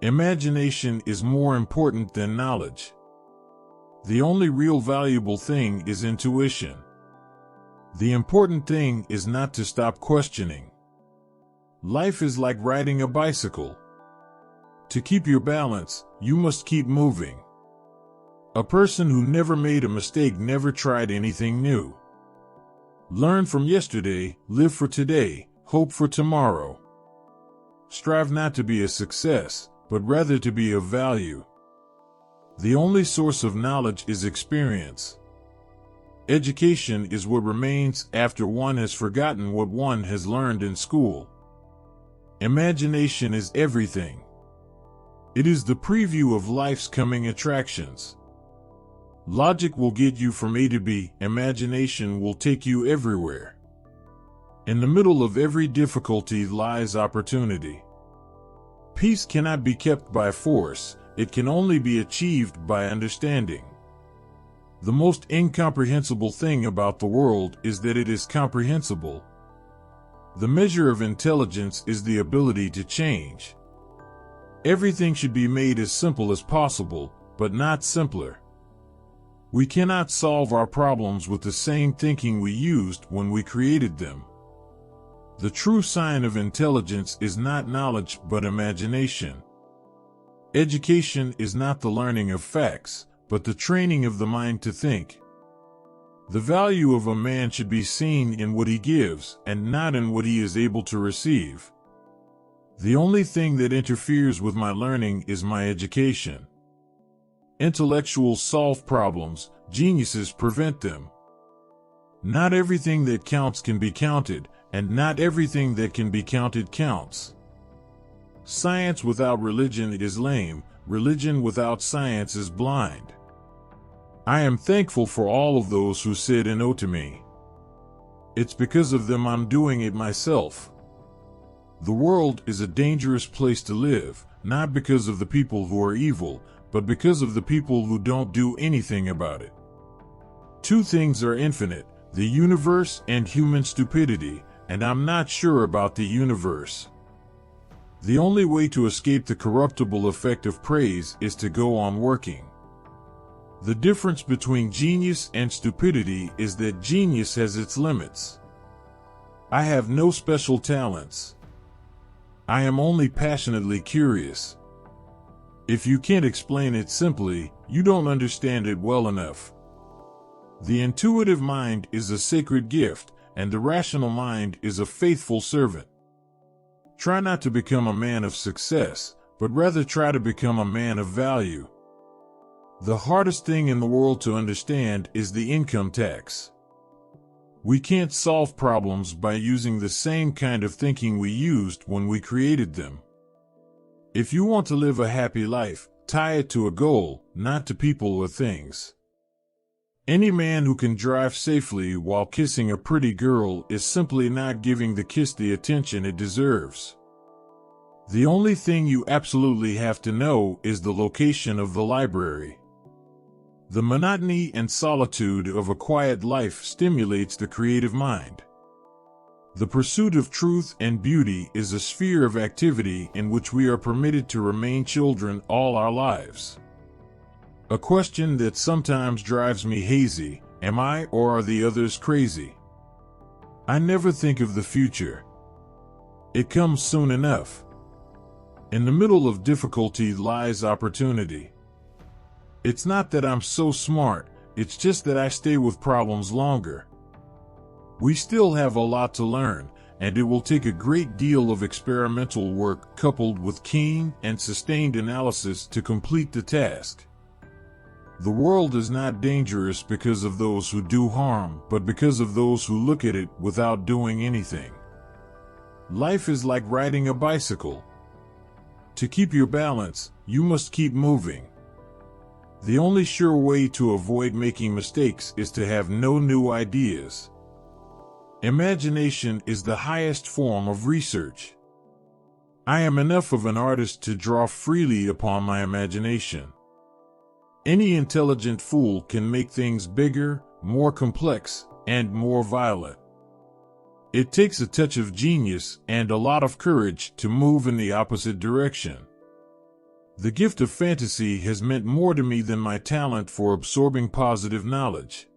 Imagination is more important than knowledge. The only real valuable thing is intuition. The important thing is not to stop questioning. Life is like riding a bicycle. To keep your balance, you must keep moving. A person who never made a mistake never tried anything new. Learn from yesterday, live for today, hope for tomorrow. Strive not to be a success, but rather to be of value. The only source of knowledge is experience. Education is what remains after one has forgotten what one has learned in school. Imagination is everything. It is the preview of life's coming attractions. Logic will get you from A to B, imagination will take you everywhere. In the middle of every difficulty lies opportunity. Peace cannot be kept by force, it can only be achieved by understanding. The most incomprehensible thing about the world is that it is comprehensible. The measure of intelligence is the ability to change. Everything should be made as simple as possible, but not simpler. We cannot solve our problems with the same thinking we used when we created them. The true sign of intelligence is not knowledge but imagination. Education is not the learning of facts, but the training of the mind to think. The value of a man should be seen in what he gives and not in what he is able to receive. The only thing that interferes with my learning is my education. Intellectuals solve problems, geniuses prevent them. Not everything that counts can be counted, and not everything that can be counted counts. Science without religion is lame, religion without science is blind. I am thankful for all of those who said no to me. It's because of them I'm doing it myself. The world is a dangerous place to live, not because of the people who are evil, but because of the people who don't do anything about it. Two things are infinite, the universe and human stupidity, and I'm not sure about the universe. The only way to escape the corruptible effect of praise is to go on working. The difference between genius and stupidity is that genius has its limits. I have no special talents. I am only passionately curious. If you can't explain it simply, you don't understand it well enough. The intuitive mind is a sacred gift, and the rational mind is a faithful servant. Try not to become a man of success, but rather try to become a man of value. The hardest thing in the world to understand is the income tax. We can't solve problems by using the same kind of thinking we used when we created them. If you want to live a happy life, tie it to a goal, not to people or things. Any man who can drive safely while kissing a pretty girl is simply not giving the kiss the attention it deserves. The only thing you absolutely have to know is the location of the library. The monotony and solitude of a quiet life stimulates the creative mind. The pursuit of truth and beauty is a sphere of activity in which we are permitted to remain children all our lives. A question that sometimes drives me hazy: am I or are the others crazy? I never think of the future. It comes soon enough. In the middle of difficulty lies opportunity. It's not that I'm so smart, it's just that I stay with problems longer. We still have a lot to learn, and it will take a great deal of experimental work coupled with keen and sustained analysis to complete the task. The world is not dangerous because of those who do harm, but because of those who look at it without doing anything. Life is like riding a bicycle. To keep your balance, you must keep moving. The only sure way to avoid making mistakes is to have no new ideas. Imagination is the highest form of research. I am enough of an artist to draw freely upon my imagination. Any intelligent fool can make things bigger, more complex, and more violent. It takes a touch of genius and a lot of courage to move in the opposite direction. The gift of fantasy has meant more to me than my talent for absorbing positive knowledge.